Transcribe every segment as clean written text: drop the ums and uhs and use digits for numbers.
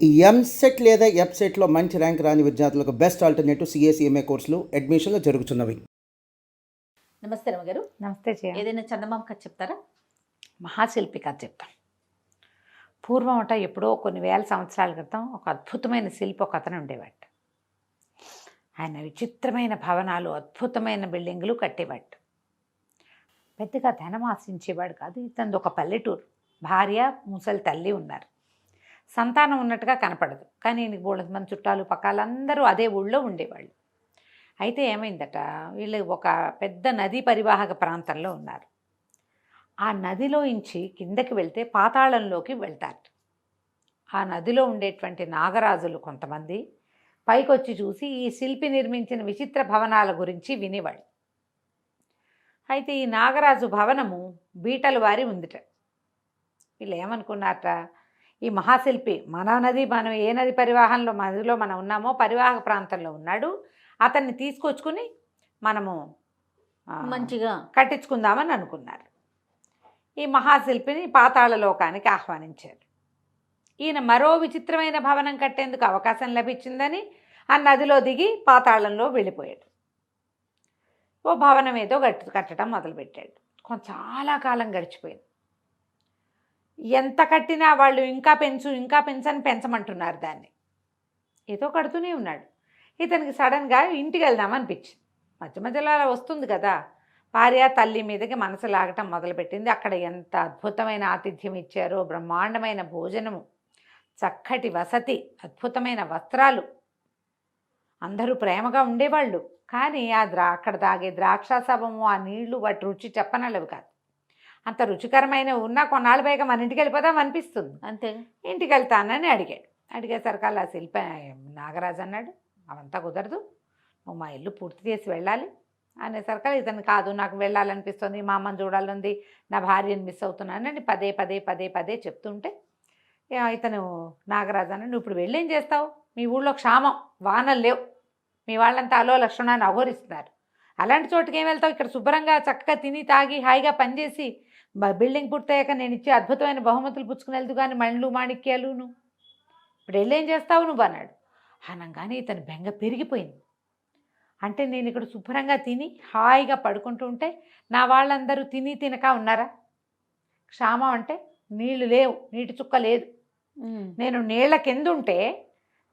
ఈ ఎంసెట్ లేదా ఎఫ్సెట్‌లో మంచి ర్యాంక్ రాని విద్యార్థులకు బెస్ట్ ఆల్టర్‌నేటివ్ సీఏసీఎంఏ కోర్సులు అడ్మిషన్‌లు జరుగుతున్నవి. నమస్తే రమగారు. నమస్తే జయ. ఏదైనా చందమామ కథ చెప్తారా? మహాశిల్పి కథ చెప్తాం. పూర్వం ఎప్పుడో కొన్ని వేల సంవత్సరాల క్రితం ఒక అద్భుతమైన శిల్పి ఒక అతను ఉండేవాడు. ఆయన విచిత్రమైన భవనాలు, అద్భుతమైన బిల్డింగులు కట్టేవాడు. పెద్దగా ధనం ఆశించేవాడు కాదు. ఇతనిది ఒక పల్లెటూరు. భార్య, ముసలి తల్లి ఉన్నారు. సంతానం ఉన్నట్టుగా కనపడదు. కానీ ఈయనకి బోలెడు మంది చుట్టాలు పక్కాలందరూ అదే ఊళ్ళో ఉండేవాళ్ళు. అయితే ఏమైందట, వీళ్ళు ఒక పెద్ద నదీ పరివాహక ప్రాంతంలో ఉన్నారు. ఆ నదిలో ఇంచి కిందకి వెళ్తే పాతాళంలోకి వెళ్తారు. ఆ నదిలో ఉండేటువంటి నాగరాజులు కొంతమంది పైకొచ్చి చూసి ఈ శిల్పి నిర్మించిన విచిత్ర భవనాల గురించి వినేవాళ్ళు. అయితే ఈ నాగరాజు భవనము బీటలు వారి ఉందిట. వీళ్ళు ఏమనుకున్నారట, ఈ మహాశిల్పి మనం ఏ నది పరివాహంలో నదిలో మనం ఉన్నామో పరివాహక ప్రాంతంలో ఉన్నాడు, అతన్ని తీసుకొచ్చుకుని మనము మంచిగా కట్టించుకుందామని అనుకున్నారు. ఈ మహాశిల్పిని పాతాళ లోకానికి ఆహ్వానించారు. ఈయన మరో విచిత్రమైన భవనం కట్టేందుకు అవకాశం లభించిందని ఆ నదిలో దిగి పాతాళంలో వెళ్ళిపోయాడు. ఓ భవనం ఏదో కట్టడం మొదలుపెట్టాడు. చాలా కాలం గడిచిపోయింది. ఎంత కట్టినా వాళ్ళు ఇంకా పెంచని పెంచమంటున్నారు దాన్ని. ఏదో కడుతూనే ఉన్నాడు. ఇతనికి సడన్గా ఇంటికి వెళ్దామనిపించింది. మధ్య మధ్యలో అలా వస్తుంది కదా. భార్య తల్లి మీదకి మనసు లాగటం మొదలుపెట్టింది. అక్కడ ఎంత అద్భుతమైన ఆతిథ్యం ఇచ్చారో, బ్రహ్మాండమైన భోజనము, చక్కటి వసతి, అద్భుతమైన వస్త్రాలు, అందరూ ప్రేమగా ఉండేవాళ్ళు. కానీ అక్కడ తాగే ద్రాక్షాసవము, ఆ నీళ్లు, వాటి రుచి చెప్పనలేవు కాదు. అంత రుచికరమైన ఉన్నా కొన్నాళ్ళు పైగా మన ఇంటికి వెళ్ళిపోదాం అనిపిస్తుంది. అంతే. ఇంటికి వెళ్తానని అడిగాడు. అడిగేసరికి అలా నాగరాజు అన్నాడు, అవంతా కుదరదు, నువ్వు మా ఇల్లు పూర్తి చేసి వెళ్ళాలి అనేసరికి ఇతను కాదు, నాకు వెళ్ళాలనిపిస్తుంది, మా అమ్మని చూడాలనుంది, నా భార్యను మిస్ అవుతున్నానని పదే పదే పదే పదే చెప్తుంటే ఇతను నాగరాజు అన్నాడు, నువ్వు ఇప్పుడు వెళ్ళేం చేస్తావు? మీ ఊళ్ళో క్షామం, వానలు లేవు, మీ వాళ్ళంతా అలో లక్షణాన్ని అఘోరిస్తున్నారు. అలాంటి చోటుకి ఏం వెళ్తావు? ఇక్కడ శుభ్రంగా చక్కగా తిని తాగి హాయిగా పనిచేసి బిల్డింగ్ పూర్తయ్యాక నేను ఇచ్చే అద్భుతమైన బహుమతులు పుచ్చుకుని వెళ్తూ కానీ మళ్ళు మాణిక్యాలు నువ్వు ఇప్పుడు వెళ్ళేం చేస్తావు నువ్వు అన్నాడు. అనగానే ఇతను బెంగ పెరిగిపోయింది. అంటే నేను ఇక్కడ శుభ్రంగా తిని హాయిగా పడుకుంటూ ఉంటే నా వాళ్ళందరూ తిని తినక ఉన్నారా? క్షామం అంటే నీళ్లు లేవు, నీటి చుక్క లేదు. నేను నీళ్ల కింద ఉంటే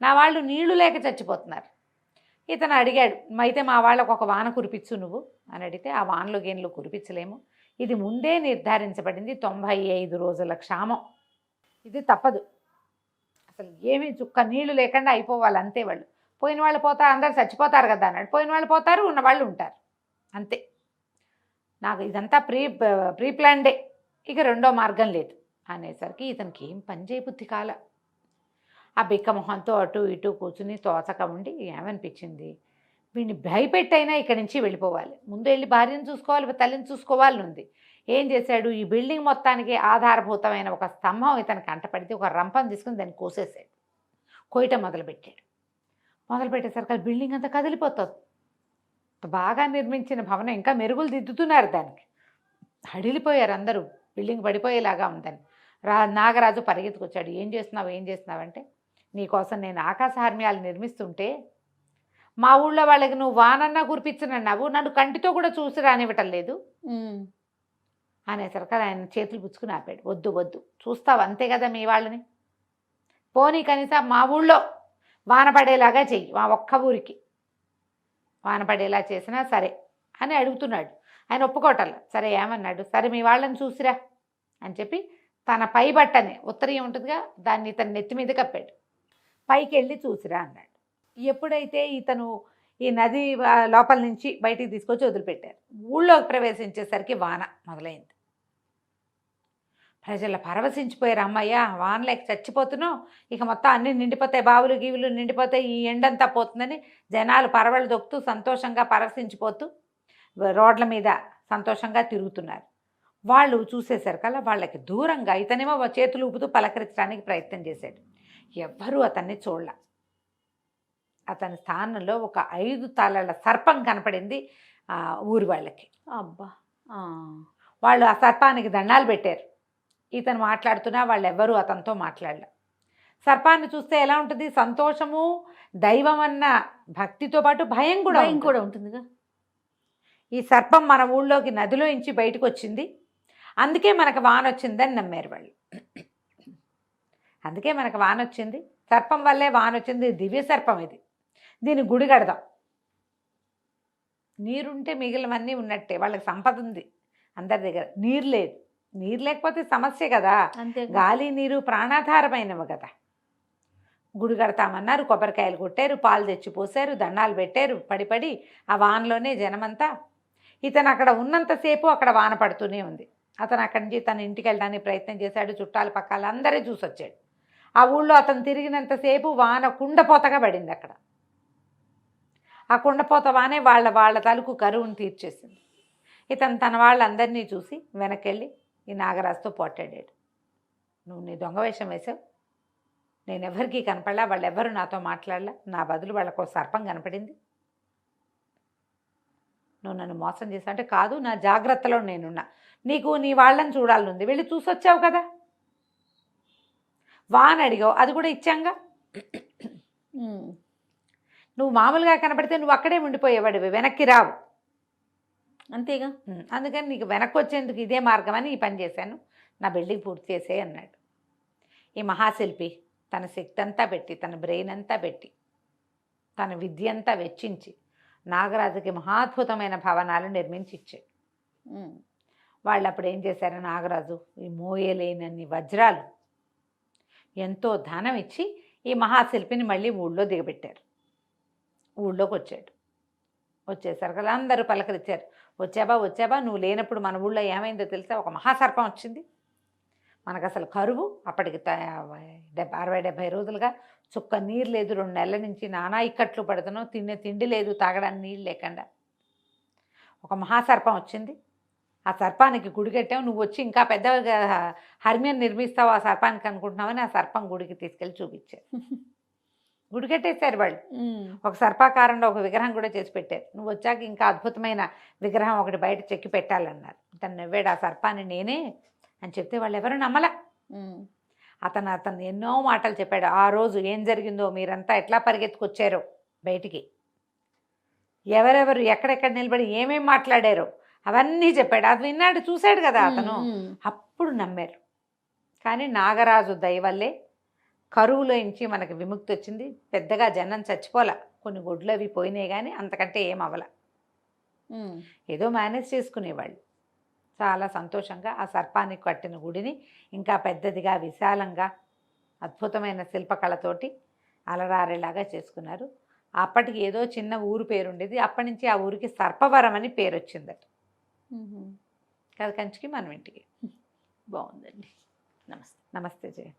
నా వాళ్ళు నీళ్లు లేక చచ్చిపోతున్నారు. ఇతను అడిగాడు, అయితే మా వాళ్ళకు ఒక వాన కురిపించు నువ్వు అని అడిగితే, ఆ వానలో గేన్లు కురిపించలేము, ఇది ముందే నిర్ధారించబడింది, 95 రోజుల క్షామం, ఇది తప్పదు, అసలు ఏమీ చుక్క నీళ్లు లేకుండా అయిపోవాలి అంతే. వాళ్ళు పోయిన వాళ్ళు పోతారు, అందరు చచ్చిపోతారు కదా అన్నాడు. పోయిన వాళ్ళు పోతారు, ఉన్నవాళ్ళు ఉంటారు, అంతే. నాకు ఇదంతా ప్రీ ప్లాన్డే, ఇక రెండో మార్గం లేదు అనేసరికి ఇతనికి ఏం పని చేయబుద్ధి కాల. ఆ బిక్కమొహంతో అటు ఇటు కూర్చుని తోచక ఉండి ఏమనిపించింది, వీడిని భయపెట్టైనా ఇక్కడి నుంచి వెళ్ళిపోవాలి, ముందు వెళ్ళి భార్యను చూసుకోవాలి, తల్లిని చూసుకోవాలని ఉంది. ఏం చేశాడు, ఈ బిల్డింగ్ మొత్తానికి ఆధారభూతమైన ఒక స్తంభం ఇతనికి అంటపడితే ఒక రంపం తీసుకుని దాన్ని కోసేసాడు. కోయటం మొదలుపెట్టేసరికి బిల్డింగ్ అంతా కదిలిపోతుంది. బాగా నిర్మించిన భవనం ఇంకా మెరుగులు దిద్దుతున్నారు దానికి. హడిలిపోయారు అందరూ, బిల్డింగ్ పడిపోయేలాగా ఉందని. నాగరాజు పరిగెత్తుకొచ్చాడు. ఏం చేస్తున్నావంటే, నీకోసం నేను ఆకాశహార్మ్యాలు నిర్మిస్తుంటే మా ఊళ్ళో వాళ్ళకి నువ్వు వానన్నా కురిపించనన్నావు, నన్ను కంటితో కూడా చూసి రానివ్వటం లేదు అనేసరికి ఆయన చేతులు పుచ్చుకుని ఆపాడు. వద్దు వద్దు, చూస్తావు అంతే కదా మీ వాళ్ళని, పోనీ కనీసం మా ఊళ్ళో వాన పడేలాగా చెయ్యి, మా ఒక్క ఊరికి వాన పడేలా చేసినా సరే అని అడుగుతున్నాడు. ఆయన ఒప్పుకోవటంలా. సరే ఏమన్నాడు, సరే మీ వాళ్ళని చూసిరా అని చెప్పి తన పై బట్టని, ఉత్తరీయం ఉంటుందిగా, దాన్ని ఇతను నెత్తి మీద కప్పాడు. పైకి వెళ్ళి చూసిరా అన్నాడు. ఎప్పుడైతే ఇతను ఈ నది లోపల నుంచి బయటికి తీసుకొచ్చి వదిలిపెట్టారు, ఊళ్ళోకి ప్రవేశించేసరికి వాన మొదలైంది. ప్రజలు పరవశించిపోయారు. అమ్మయ్య, వాన లేక చచ్చిపోతున్నావు, ఇక మొత్తం అన్నీ నిండిపోతాయి, బావులు గీవులు నిండిపోతాయి, ఈ ఎండంతా పోతుందని జనాలు పరవళ్ళు దొక్కుతూ సంతోషంగా పరవశించిపోతూ రోడ్ల మీద సంతోషంగా తిరుగుతున్నారు. వాళ్ళు చూసేసరికల్లా వాళ్ళకి దూరంగా ఇతనేమో చేతులు ఊపుతూ పలకరించడానికి ప్రయత్నం చేశాడు. ఎవ్వరూ అతన్ని చూడలే. అతని స్థానంలో ఒక 5 తలల సర్పం కనపడింది ఊరి వాళ్ళకి. అబ్బా. వాళ్ళు ఆ సర్పానికి దండాలు పెట్టారు. ఇతను మాట్లాడుతున్నా వాళ్ళు ఎవ్వరూ అతనితో మాట్లాడలే. సర్పాన్ని చూస్తే ఎలా ఉంటుంది? సంతోషము, దైవం అన్న భక్తితో పాటు భయం కూడా భయం ఉంటుంది. కూడా ఉంటుందిగా. ఈ సర్పం మన ఊళ్ళోకి నదిలో ఇంచి బయటకు వచ్చింది, అందుకే మనకు వాన వచ్చిందని నమ్మారు వాళ్ళు. అందుకే మనకు వాన వచ్చింది, సర్పం వల్లే వాన వచ్చింది. దివ్య సర్పం ఇది, దీని గుడి కడదాం. నీరుంటే మిగిలినవన్నీ ఉన్నట్టే. వాళ్ళకి సంపద ఉంది అందరి దగ్గర, నీరు లేదు. నీరు లేకపోతే సమస్య కదా. అంతే. గాలి నీరు ప్రాణాధారమైనవి కదా. గుడి కడతామన్నారు, కొబ్బరికాయలు కొట్టారు, పాలు తెచ్చి పోసారు, దండాలు పెట్టారు. పడి ఆ వానలోనే జనమంతా. ఇతను అక్కడ ఉన్నంతసేపు అక్కడ వాన పడుతూనే ఉంది. అతను అక్కడి నుంచి తన ఇంటికి వెళ్ళడానికి ప్రయత్నం చేశాడు. చుట్టాలు పక్కల అందరూ చూసొచ్చాడు. ఆ ఊళ్ళో అతను తిరిగినంతసేపు వాన కుండపోతగా పడింది అక్కడ. ఆ కుండపోత వానే వాళ్ళ తలుకు కరువును తీర్చేసింది. ఇతను తన వాళ్ళందరినీ చూసి వెనకెళ్ళి ఈ నాగరాజుతో పోట్లాడాడు. నువ్వు నీ దొంగ వేషం వేసావు, నేను ఎవరికీ కనపడలా, వాళ్ళెవ్వరూ నాతో మాట్లాడలా, నా బదులు వాళ్ళకు సర్పం కనపడింది, నువ్వు నన్ను మోసం చేసా అంటే, కాదు నా జాగ్రత్తలో నేనున్నా, నీకు నీ వాళ్ళని చూడాలనుంది, వెళ్ళి చూసొచ్చావు కదా, వాన్ అడిగావు, అది కూడా ఇచ్చాంగా, నువ్వు మామూలుగా కనపడితే నువ్వు అక్కడే ఉండిపోయేవాడివి, వెనక్కి రావు, అంతేగా. అందుకని నీకు వెనక్కి వచ్చేందుకు ఇదే మార్గం అని ఈ పని చేశాను, నా బిల్డింగ్ పూర్తి చేసే అన్నాడు. ఈ మహాశిల్పి తన శక్తి అంతా పెట్టి, తన బ్రెయిన్ అంతా పెట్టి, తన విద్య అంతా వెచ్చించి నాగరాజుకి మహాద్భుతమైన భవనాలు నిర్మించి ఇచ్చాడు. వాళ్ళు అప్పుడు ఏం చేశారు, నాగరాజు ఈ మోయలేనన్ని వజ్రాలు, ఎంతో ధనం ఇచ్చి ఈ మహాశిల్పిని మళ్ళీ ఊళ్ళో దిగబెట్టారు. ఊళ్ళోకి వచ్చాడు. వచ్చేసరికి అందరూ పలకరించారు, వచ్చాబా, నువ్వు లేనప్పుడు మన ఊళ్ళో ఏమైందో తెలుసా, ఒక మహాసర్పం వచ్చింది, మనకు అసలు కరువు, అప్పటికి 60-70 రోజులుగా చుక్క నీరు లేదు, 2 నెలల నుంచి నానా ఇక్కట్లు పడుతున్నావు, తినే తిండి లేదు, తాగడానికి నీళ్ళు లేకుండా ఒక మహాసర్పం వచ్చింది, ఆ సర్పానికి గుడి కట్టావు, నువ్వు వచ్చి ఇంకా పెద్ద హర్మ్యం నిర్మిస్తావు ఆ సర్పానికి అనుకుంటున్నావని ఆ సర్పం గుడికి తీసుకెళ్ళి చూపించారు. గుడి కట్టేశారు వాళ్ళు. ఒక సర్పాకారంలో ఒక విగ్రహం కూడా చేసి పెట్టారు. నువ్వు వచ్చాక ఇంకా అద్భుతమైన విగ్రహం ఒకటి బయట చెక్కి పెట్టాలన్నారు. తను నవ్వాడు, ఆ సర్పాన్ని నేనే అని చెప్తే వాళ్ళు ఎవరు నమ్మలా. అతను ఎన్నో మాటలు చెప్పాడు. ఆ రోజు ఏం జరిగిందో, మీరంతా ఎట్లా పరిగెత్తుకొచ్చారో బయటికి, ఎవరెవరు ఎక్కడెక్కడ నిలబడి ఏమేమి మాట్లాడారో అవన్నీ చెప్పాడు. అది విన్నాడు, చూశాడు కదా అతను. అప్పుడు నమ్మారు. కానీ నాగరాజు దయ వల్లే కరువులో నుంచి మనకు విముక్తి వచ్చింది. పెద్దగా జనం చచ్చిపోలా, కొన్ని గొడ్లు అవి పోయినాయి, కానీ అంతకంటే ఏం అవ్వల. ఏదో మేనేజ్ చేసుకునేవాళ్ళు. చాలా సంతోషంగా ఆ సర్పానికి కట్టిన గుడిని ఇంకా పెద్దదిగా, విశాలంగా, అద్భుతమైన శిల్పకళతోటి అలరారేలాగా చేసుకున్నారు. అప్పటికి ఏదో చిన్న ఊరు పేరుండేది, అప్పటి నుంచి ఆ ఊరికి సర్పవరం అని పేరు వచ్చిందట. కంచికి మనం ఇంటికి. బాగుందండి. నమస్తే. నమస్తే జయ.